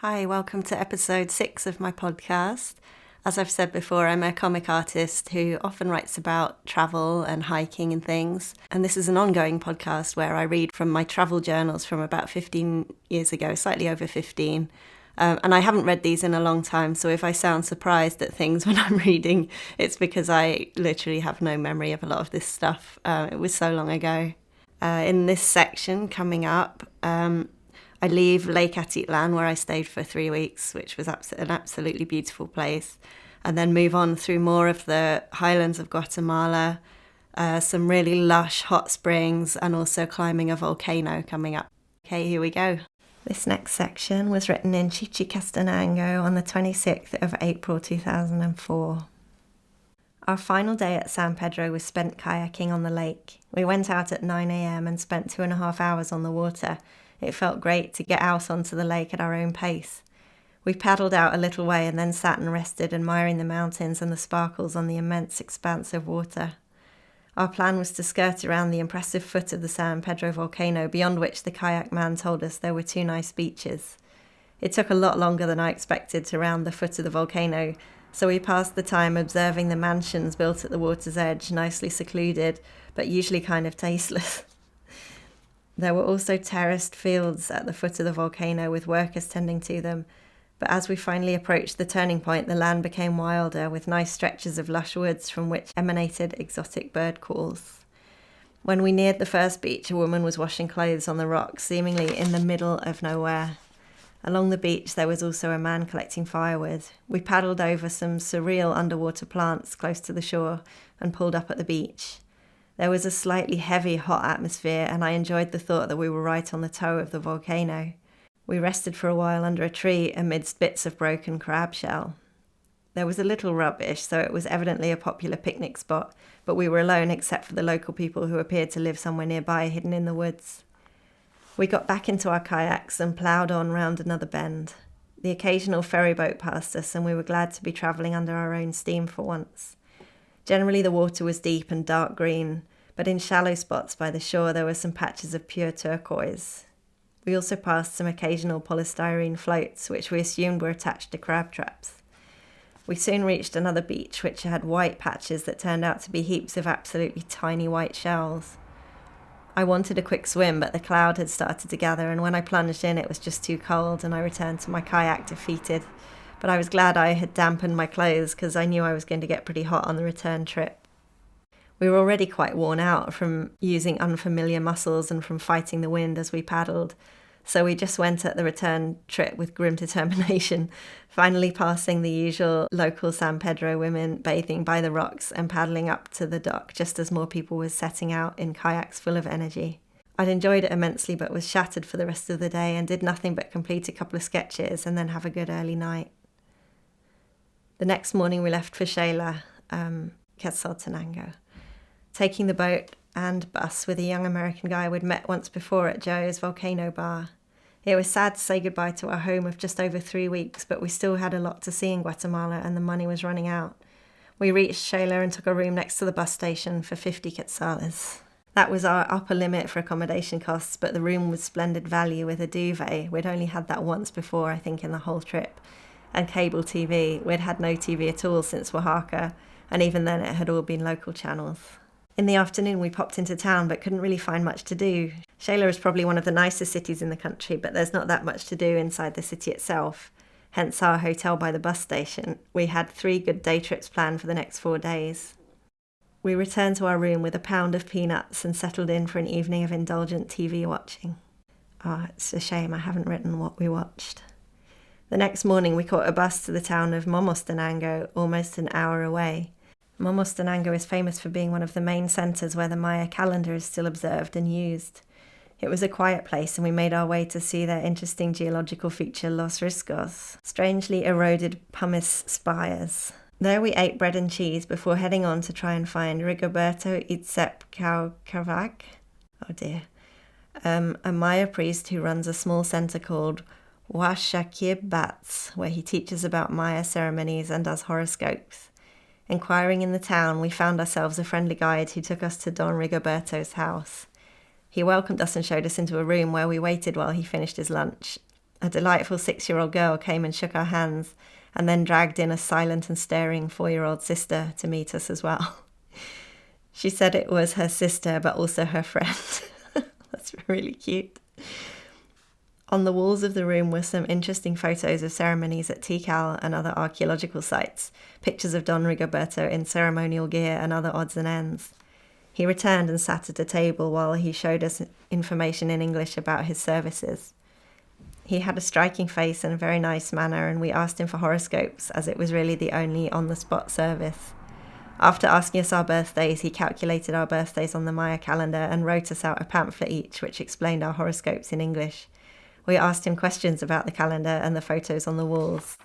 Hi, welcome to episode 6 of my podcast. As I've said before, I'm a comic artist who often writes about travel and hiking and things. And this is an ongoing podcast where I read from my travel journals from about 15 years ago, slightly over 15. And I haven't read these in a long time, so if I sound surprised at things when I'm reading, it's because I literally have no memory of a lot of this stuff. It was so long ago. In this section coming up, I leave Lake Atitlan, where I stayed for 3 weeks, which was an absolutely beautiful place, and then move on through more of the highlands of Guatemala, some really lush hot springs, and also climbing a volcano coming up. Okay, here we go. This next section was written in Chichicastenango on the 26th of April 2004. Our final day at San Pedro was spent kayaking on the lake. We went out at 9 a.m. and spent 2.5 hours on the water. It felt great to get out onto the lake at our own pace. We paddled out a little way and then sat and rested, admiring the mountains and the sparkles on the immense expanse of water. Our plan was to skirt around the impressive foot of the San Pedro volcano, beyond which the kayak man told us there were 2 nice beaches. It took a lot longer than I expected to round the foot of the volcano, so we passed the time observing the mansions built at the water's edge, nicely secluded, but usually kind of tasteless. There were also terraced fields at the foot of the volcano with workers tending to them, but as we finally approached the turning point, the land became wilder, with nice stretches of lush woods from which emanated exotic bird calls. When we neared the first beach, a woman was washing clothes on the rocks, seemingly in the middle of nowhere. Along the beach, there was also a man collecting firewood. We paddled over some surreal underwater plants close to the shore and pulled up at the beach. There was a slightly heavy, hot atmosphere, and I enjoyed the thought that we were right on the toe of the volcano. We rested for a while under a tree amidst bits of broken crab shell. There was a little rubbish, so it was evidently a popular picnic spot, but we were alone except for the local people who appeared to live somewhere nearby, hidden in the woods. We got back into our kayaks and ploughed on round another bend. The occasional ferry boat passed us, and we were glad to be travelling under our own steam for once. Generally the water was deep and dark green, but in shallow spots by the shore there were some patches of pure turquoise. We also passed some occasional polystyrene floats, which we assumed were attached to crab traps. We soon reached another beach, which had white patches that turned out to be heaps of absolutely tiny white shells. I wanted a quick swim, but the cloud had started to gather, and when I plunged in it was just too cold, and I returned to my kayak defeated. But I was glad I had dampened my clothes because I knew I was going to get pretty hot on the return trip. We were already quite worn out from using unfamiliar muscles and from fighting the wind as we paddled, so we just went at the return trip with grim determination, finally passing the usual local San Pedro women bathing by the rocks and paddling up to the dock just as more people were setting out in kayaks full of energy. I'd enjoyed it immensely but was shattered for the rest of the day and did nothing but complete a couple of sketches and then have a good early night. The next morning we left for Shayla, Quetzaltenango, taking the boat and bus with a young American guy we'd met once before at Joe's Volcano Bar. It was sad to say goodbye to our home of just over 3 weeks, but we still had a lot to see in Guatemala and the money was running out. We reached Shayla and took a room next to the bus station for 50 quetzales. That was our upper limit for accommodation costs, but the room was splendid value with a duvet. We'd only had that once before, I think, in the whole trip. And cable TV. We'd had no TV at all since Oaxaca, and even then it had all been local channels. In the afternoon we popped into town but couldn't really find much to do. Shayla is probably one of the nicest cities in the country, but there's not that much to do inside the city itself, hence our hotel by the bus station. We had 3 good day trips planned for the next 4 days. We returned to our room with a pound of peanuts and settled in for an evening of indulgent TV watching. It's a shame I haven't written what we watched. The next morning we caught a bus to the town of Momostenango, almost an hour away. Momostenango is famous for being one of the main centres where the Maya calendar is still observed and used. It was a quiet place and we made our way to see their interesting geological feature Los Riscos, strangely eroded pumice spires. There we ate bread and cheese before heading on to try and find Rigoberto Itzepcaucavac, a Maya priest who runs a small centre called Huaxaquib Bats, where he teaches about Maya ceremonies and does horoscopes. Inquiring in the town, we found ourselves a friendly guide who took us to Don Rigoberto's house. He welcomed us and showed us into a room where we waited while he finished his lunch. A delightful 6-year-old girl came and shook our hands and then dragged in a silent and staring 4-year-old sister to meet us as well. She said it was her sister, but also her friend. That's really cute. On the walls of the room were some interesting photos of ceremonies at Tikal and other archaeological sites, pictures of Don Rigoberto in ceremonial gear and other odds and ends. He returned and sat at a table while he showed us information in English about his services. He had a striking face and a very nice manner, and we asked him for horoscopes, as it was really the only on-the-spot service. After asking us our birthdays, he calculated our birthdays on the Maya calendar and wrote us out a pamphlet each which explained our horoscopes in English. We asked him questions about the calendar and the photos on the walls.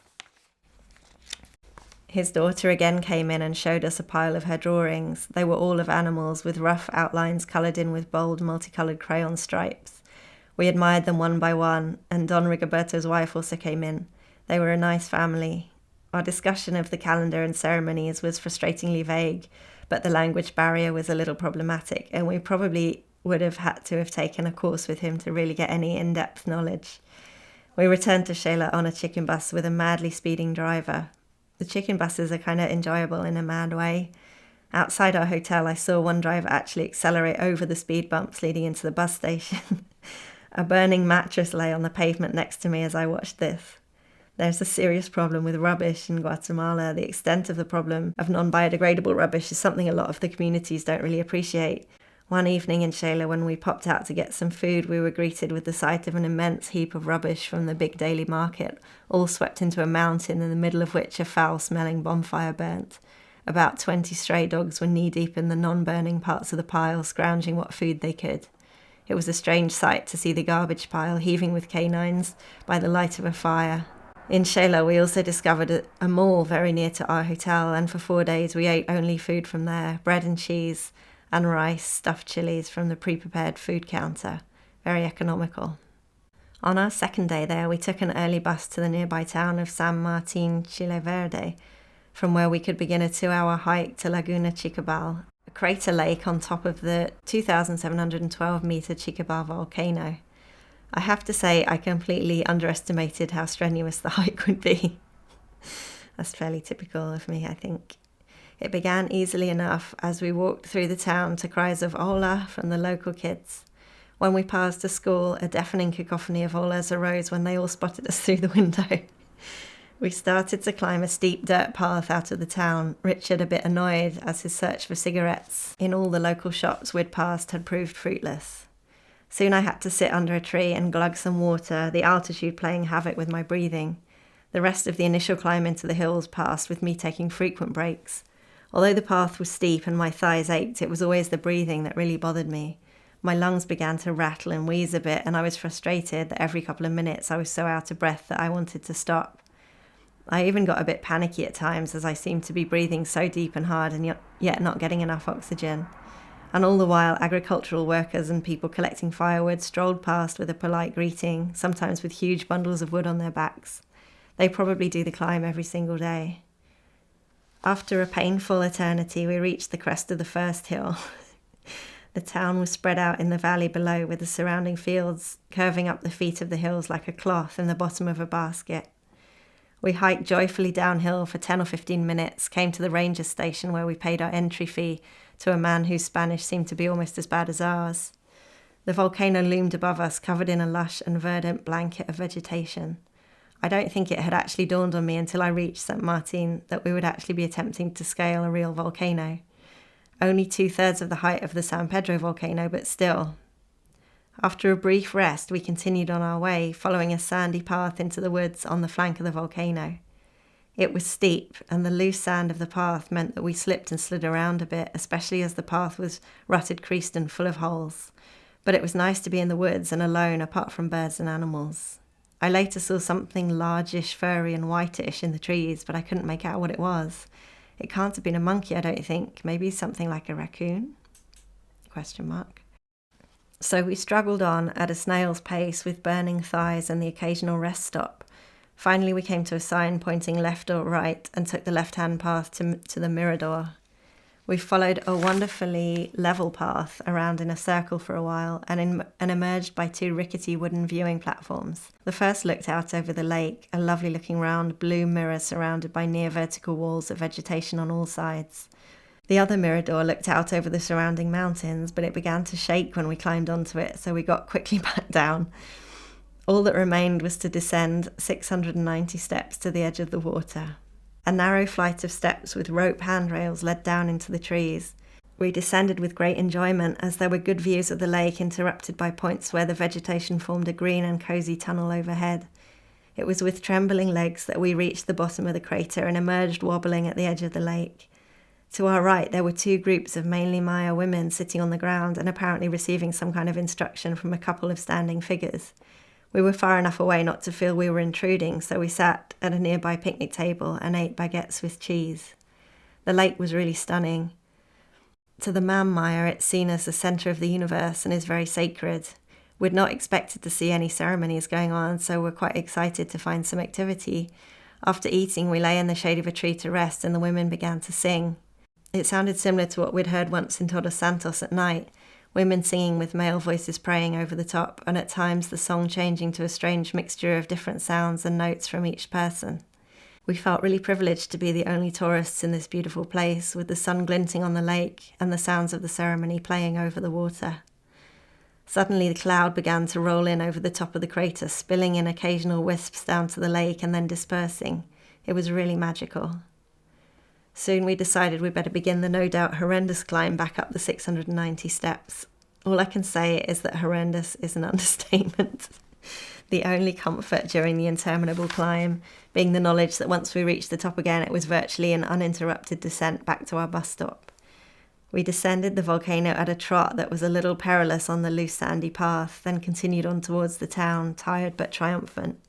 His daughter again came in and showed us a pile of her drawings. They were all of animals with rough outlines coloured in with bold multicoloured crayon stripes. We admired them one by one, and Don Rigoberto's wife also came in. They were a nice family. Our discussion of the calendar and ceremonies was frustratingly vague, but the language barrier was a little problematic, and we probably would have had to have taken a course with him to really get any in-depth knowledge. We returned to Shela on a chicken bus with a madly speeding driver. The chicken buses are kind of enjoyable in a mad way. Outside our hotel, I saw one driver actually accelerate over the speed bumps leading into the bus station. A burning mattress lay on the pavement next to me as I watched this. There's a serious problem with rubbish in Guatemala. The extent of the problem of non-biodegradable rubbish is something a lot of the communities don't really appreciate. One evening in Shela, when we popped out to get some food, we were greeted with the sight of an immense heap of rubbish from the big daily market, all swept into a mountain in the middle of which a foul-smelling bonfire burnt. About 20 stray dogs were knee-deep in the non-burning parts of the pile, scrounging what food they could. It was a strange sight to see the garbage pile heaving with canines by the light of a fire. In Shela, we also discovered a mall very near to our hotel, and for 4 days we ate only food from there, bread and cheese, and rice, stuffed chilies from the pre-prepared food counter. Very economical. On our second day there, we took an early bus to the nearby town of San Martin Chile Verde, from where we could begin a 2-hour hike to Laguna Chicabal, a crater lake on top of the 2,712-metre Chicabal volcano. I have to say I completely underestimated how strenuous the hike would be. That's fairly typical of me, I think. It began easily enough as we walked through the town to cries of "Hola" from the local kids. When we passed a school, a deafening cacophony of holas arose when they all spotted us through the window. We started to climb a steep dirt path out of the town, Richard a bit annoyed as his search for cigarettes in all the local shops we'd passed had proved fruitless. Soon I had to sit under a tree and glug some water, the altitude playing havoc with my breathing. The rest of the initial climb into the hills passed with me taking frequent breaks. Although the path was steep and my thighs ached, it was always the breathing that really bothered me. My lungs began to rattle and wheeze a bit, and I was frustrated that every couple of minutes I was so out of breath that I wanted to stop. I even got a bit panicky at times as I seemed to be breathing so deep and hard and yet not getting enough oxygen. And all the while, agricultural workers and people collecting firewood strolled past with a polite greeting, sometimes with huge bundles of wood on their backs. They probably do the climb every single day. After a painful eternity, we reached the crest of the first hill. The town was spread out in the valley below, with the surrounding fields curving up the feet of the hills like a cloth in the bottom of a basket. We hiked joyfully downhill for 10 or 15 minutes, came to the ranger station where we paid our entry fee to a man whose Spanish seemed to be almost as bad as ours. The volcano loomed above us, covered in a lush and verdant blanket of vegetation. I don't think it had actually dawned on me until I reached St. Martin that we would actually be attempting to scale a real volcano. Only 2/3 of the height of the San Pedro volcano, but still. After a brief rest, we continued on our way, following a sandy path into the woods on the flank of the volcano. It was steep, and the loose sand of the path meant that we slipped and slid around a bit, especially as the path was rutted, creased and full of holes. But it was nice to be in the woods and alone apart from birds and animals. I later saw something largish, furry and whitish in the trees, but I couldn't make out what it was. It can't have been a monkey, I don't think. Maybe something like a raccoon? ? So we struggled on at a snail's pace with burning thighs and the occasional rest stop. Finally we came to a sign pointing left or right and took the left-hand path to the Mirador. We followed a wonderfully level path around in a circle for a while and emerged by 2 rickety wooden viewing platforms. The first looked out over the lake, a lovely looking round blue mirror surrounded by near vertical walls of vegetation on all sides. The other mirador looked out over the surrounding mountains, but it began to shake when we climbed onto it, so we got quickly back down. All that remained was to descend 690 steps to the edge of the water. A narrow flight of steps with rope handrails led down into the trees. We descended with great enjoyment as there were good views of the lake interrupted by points where the vegetation formed a green and cosy tunnel overhead. It was with trembling legs that we reached the bottom of the crater and emerged wobbling at the edge of the lake. To our right there were 2 groups of mainly Maya women sitting on the ground and apparently receiving some kind of instruction from a couple of standing figures. We were far enough away not to feel we were intruding, so we sat at a nearby picnic table and ate baguettes with cheese. The lake was really stunning. To the man Maya, it's seen as the centre of the universe and is very sacred. We'd not expected to see any ceremonies going on, so we're quite excited to find some activity. After eating, we lay in the shade of a tree to rest and the women began to sing. It sounded similar to what we'd heard once in Todos Santos at night. Women singing with male voices praying over the top, and at times the song changing to a strange mixture of different sounds and notes from each person. We felt really privileged to be the only tourists in this beautiful place, with the sun glinting on the lake and the sounds of the ceremony playing over the water. Suddenly the cloud began to roll in over the top of the crater, spilling in occasional wisps down to the lake and then dispersing. It was really magical. Soon we decided we'd better begin the no doubt horrendous climb back up the 690 steps. All I can say is that horrendous is an understatement. The only comfort during the interminable climb being the knowledge that once we reached the top again, it was virtually an uninterrupted descent back to our bus stop. We descended the volcano at a trot that was a little perilous on the loose sandy path, then continued on towards the town, tired but triumphant.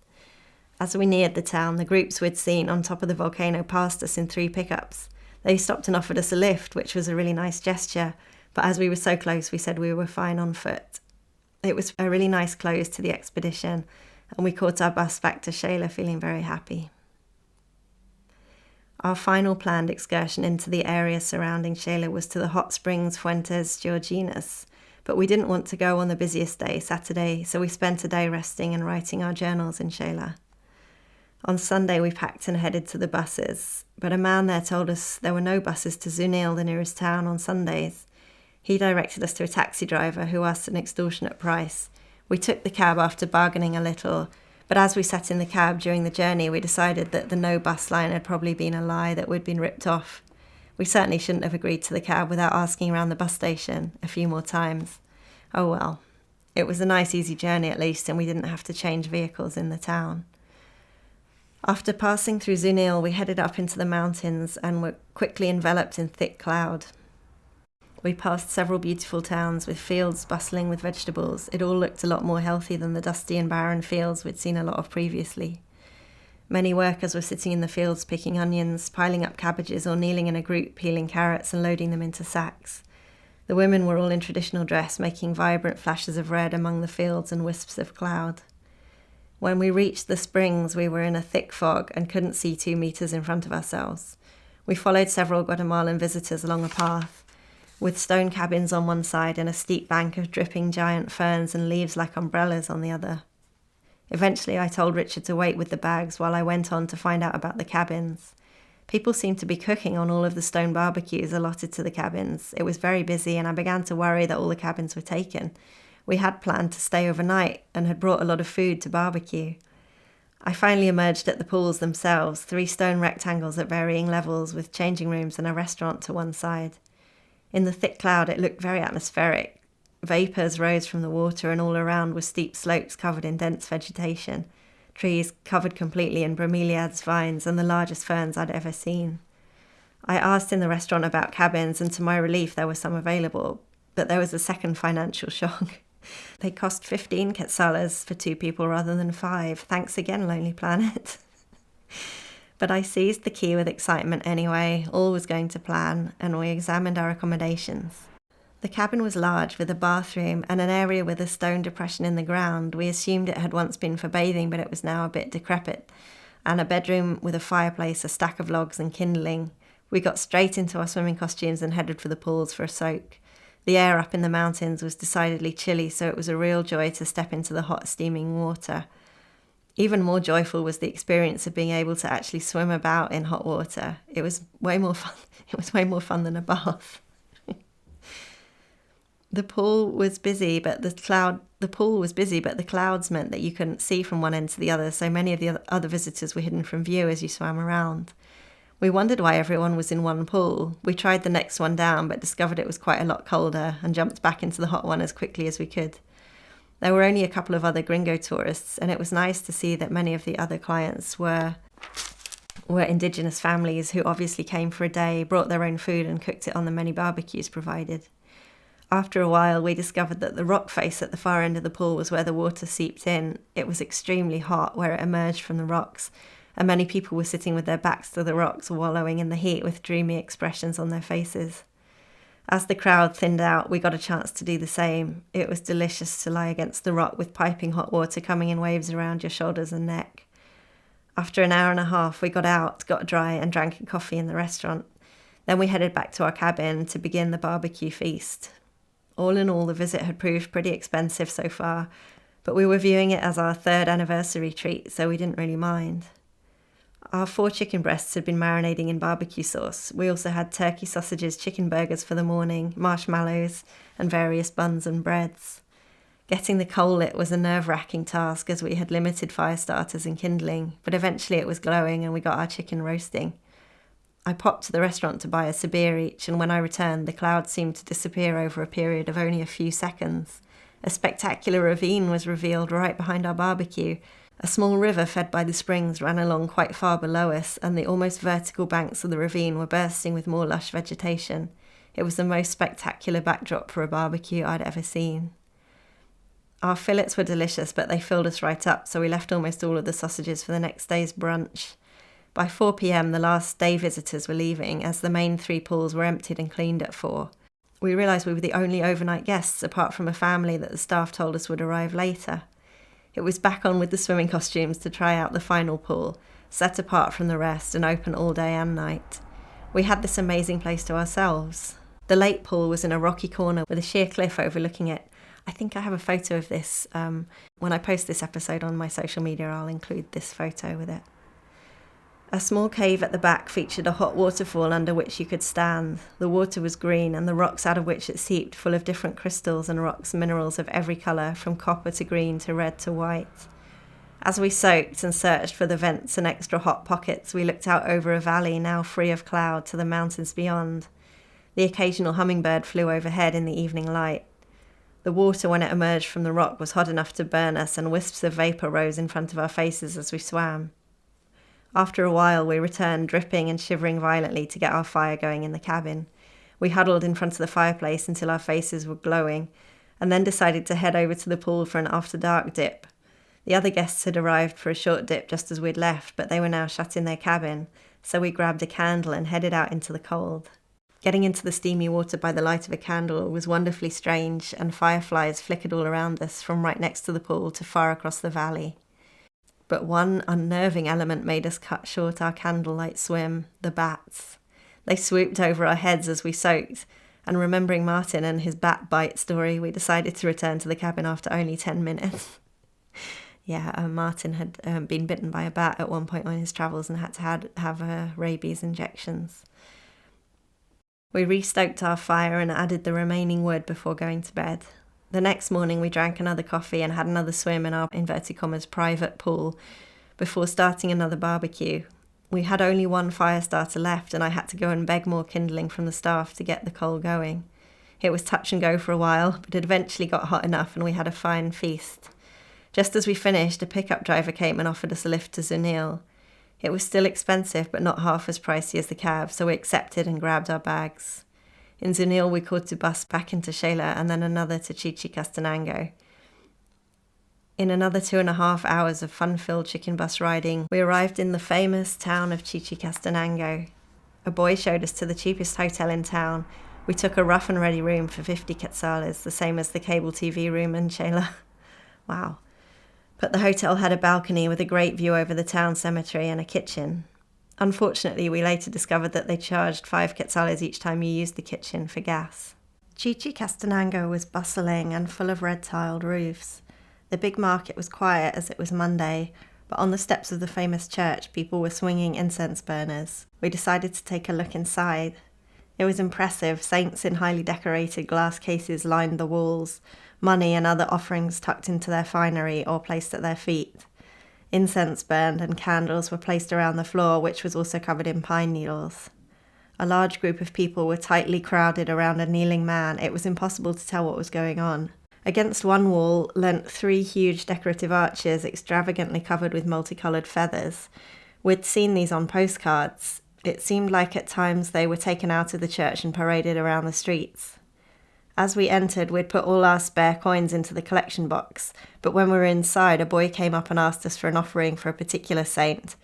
As we neared the town, the groups we'd seen on top of the volcano passed us in 3 pickups. They stopped and offered us a lift, which was a really nice gesture, but as we were so close, we said we were fine on foot. It was a really nice close to the expedition, and we caught our bus back to Shayla feeling very happy. Our final planned excursion into the area surrounding Shayla was to the hot springs Fuentes Georginas, but we didn't want to go on the busiest day, Saturday, so we spent a day resting and writing our journals in Shayla. On Sunday we packed and headed to the buses, but a man there told us there were no buses to Zunil, the nearest town, on Sundays. He directed us to a taxi driver who asked an extortionate price. We took the cab after bargaining a little, but as we sat in the cab during the journey we decided that the no bus line had probably been a lie, that we'd been ripped off. We certainly shouldn't have agreed to the cab without asking around the bus station a few more times. Oh well, it was a nice easy journey at least, and we didn't have to change vehicles in the town. After passing through Zunil, we headed up into the mountains and were quickly enveloped in thick cloud. We passed several beautiful towns with fields bustling with vegetables. It all looked a lot more healthy than the dusty and barren fields we'd seen a lot of previously. Many workers were sitting in the fields picking onions, piling up cabbages, or kneeling in a group peeling carrots and loading them into sacks. The women were all in traditional dress, making vibrant flashes of red among the fields and wisps of cloud. When we reached the springs, we were in a thick fog and couldn't see 2 meters in front of ourselves. We followed several Guatemalan visitors along a path, with stone cabins on one side and a steep bank of dripping giant ferns and leaves like umbrellas on the other. Eventually, I told Richard to wait with the bags while I went on to find out about the cabins. People seemed to be cooking on all of the stone barbecues allotted to the cabins. It was very busy, and I began to worry that all the cabins were taken. We had planned to stay overnight and had brought a lot of food to barbecue. I finally emerged at the pools themselves, 3 stone rectangles at varying levels with changing rooms and a restaurant to one side. In the thick cloud it looked very atmospheric. Vapours rose from the water and all around were steep slopes covered in dense vegetation, trees covered completely in bromeliads vines and the largest ferns I'd ever seen. I asked in the restaurant about cabins, and to my relief there were some available, but there was a second financial shock. They cost 15 quetzales for 2 people rather than 5. Thanks again, Lonely Planet. But I seized the key with excitement anyway. All was going to plan, and we examined our accommodations. The cabin was large, with a bathroom and an area with a stone depression in the ground. We assumed it had once been for bathing, but it was now a bit decrepit. And a bedroom with a fireplace, a stack of logs and kindling, We got straight into our swimming costumes and headed for the pools for a soak. The air up in the mountains was decidedly chilly, so it was a real joy to step into the hot, steaming water. Even more joyful was the experience of being able to actually swim about in hot water. It was way more fun. It was way more fun than a bath. The pool was busy, but the clouds meant that you couldn't see from one end to the other, so many of the other visitors were hidden from view as you swam around. We wondered why everyone was in one pool. We tried the next one down, but discovered it was quite a lot colder and jumped back into the hot one as quickly as we could. There were only a couple of other gringo tourists, and it was nice to see that many of the other clients were indigenous families who obviously came for a day, brought their own food and cooked it on the many barbecues provided. After a while, we discovered that the rock face at the far end of the pool was where the water seeped in. It was extremely hot where it emerged from the rocks, and many people were sitting with their backs to the rocks, wallowing in the heat with dreamy expressions on their faces. As the crowd thinned out, we got a chance to do the same. It was delicious to lie against the rock with piping hot water coming in waves around your shoulders and neck. After an hour and a half, we got out, got dry, and drank a coffee in the restaurant. Then we headed back to our cabin to begin the barbecue feast. All in all, the visit had proved pretty expensive so far, but we were viewing it as our 3rd anniversary treat, so we didn't really mind. Our 4 chicken breasts had been marinating in barbecue sauce. We also had turkey sausages, chicken burgers for the morning, marshmallows, and various buns and breads. Getting the coal lit was a nerve-wracking task as we had limited fire starters and kindling, but eventually it was glowing and we got our chicken roasting. I popped to the restaurant to buy a Sibir each, and when I returned, the clouds seemed to disappear over a period of only a few seconds. A spectacular ravine was revealed right behind our barbecue. A small river fed by the springs ran along quite far below us, and the almost vertical banks of the ravine were bursting with more lush vegetation. It was the most spectacular backdrop for a barbecue I'd ever seen. Our fillets were delicious, but they filled us right up, so we left almost all of the sausages for the next day's brunch. By 4 p.m, the last day visitors were leaving, as the main 3 pools were emptied and cleaned at 4. We realised we were the only overnight guests, apart from a family that the staff told us would arrive later. It was back on with the swimming costumes to try out the final pool, set apart from the rest and open all day and night. We had this amazing place to ourselves. The lake pool was in a rocky corner with a sheer cliff overlooking it. I think I have a photo of this. When I post this episode on my social media, I'll include this photo with it. A small cave at the back featured a hot waterfall under which you could stand. The water was green, and the rocks out of which it seeped full of different crystals and rocks and minerals of every colour, from copper to green to red to white. As we soaked and searched for the vents and extra hot pockets, we looked out over a valley now free of cloud to the mountains beyond. The occasional hummingbird flew overhead in the evening light. The water, when it emerged from the rock, was hot enough to burn us, and wisps of vapour rose in front of our faces as we swam. After a while, we returned, dripping and shivering violently, to get our fire going in the cabin. We huddled in front of the fireplace until our faces were glowing, and then decided to head over to the pool for an after-dark dip. The other guests had arrived for a short dip just as we'd left, but they were now shut in their cabin, so we grabbed a candle and headed out into the cold. Getting into the steamy water by the light of a candle was wonderfully strange, and fireflies flickered all around us, from right next to the pool to far across the valley. But one unnerving element made us cut short our candlelight swim: the bats. They swooped over our heads as we soaked, and remembering Martin and his bat bite story, we decided to return to the cabin after only 10 minutes. Martin had been bitten by a bat at one point on his travels and had to have rabies injections. We restoked our fire and added the remaining wood before going to bed. The next morning we drank another coffee and had another swim in our inverted commas private pool before starting another barbecue. We had only one fire starter left, and I had to go and beg more kindling from the staff to get the coal going. It was touch and go for a while, but it eventually got hot enough and we had a fine feast. Just as we finished, a pickup driver came and offered us a lift to Zunil. It was still expensive, but not half as pricey as the cab, so we accepted and grabbed our bags. In Zunil, we caught a bus back into Shela and then another to Chichicastenango. In another 2.5 hours of fun-filled chicken bus riding, we arrived in the famous town of Chichicastenango. A boy showed us to the cheapest hotel in town. We took a rough and ready room for 50 quetzales, the same as the cable TV room in Shela. Wow. But the hotel had a balcony with a great view over the town cemetery and a kitchen. Unfortunately, we later discovered that they charged 5 quetzales each time you used the kitchen for gas. Chichicastenango was bustling and full of red-tiled roofs. The big market was quiet as it was Monday, but on the steps of the famous church, people were swinging incense burners. We decided to take a look inside. It was impressive. Saints in highly decorated glass cases lined the walls, money and other offerings tucked into their finery or placed at their feet. Incense burned and candles were placed around the floor, which was also covered in pine needles. A large group of people were tightly crowded around a kneeling man. It was impossible to tell what was going on. Against one wall leant 3 huge decorative arches extravagantly covered with multicoloured feathers. We'd seen these on postcards. It seemed like at times they were taken out of the church and paraded around the streets. As we entered, we'd put all our spare coins into the collection box, but when we were inside, a boy came up and asked us for an offering for a particular saint.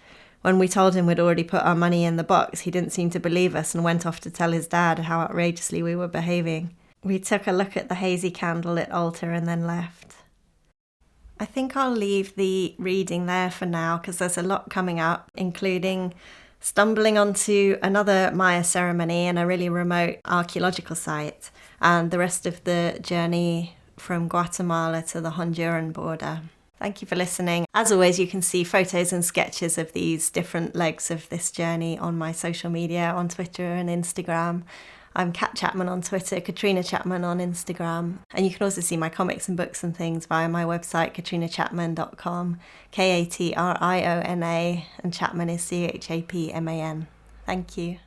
When we told him we'd already put our money in the box, he didn't seem to believe us and went off to tell his dad how outrageously we were behaving. We took a look at the hazy candlelit altar and then left. I think I'll leave the reading there for now because there's a lot coming up, including stumbling onto another Maya ceremony in a really remote archaeological site, and the rest of the journey from Guatemala to the Honduran border. Thank you for listening. As always, you can see photos and sketches of these different legs of this journey on my social media, on Twitter and Instagram. I'm Kat Chapman on Twitter, Katrina Chapman on Instagram. And you can also see my comics and books and things via my website, katrinachapman.com, Katriona, and Chapman is Chapman. Thank you.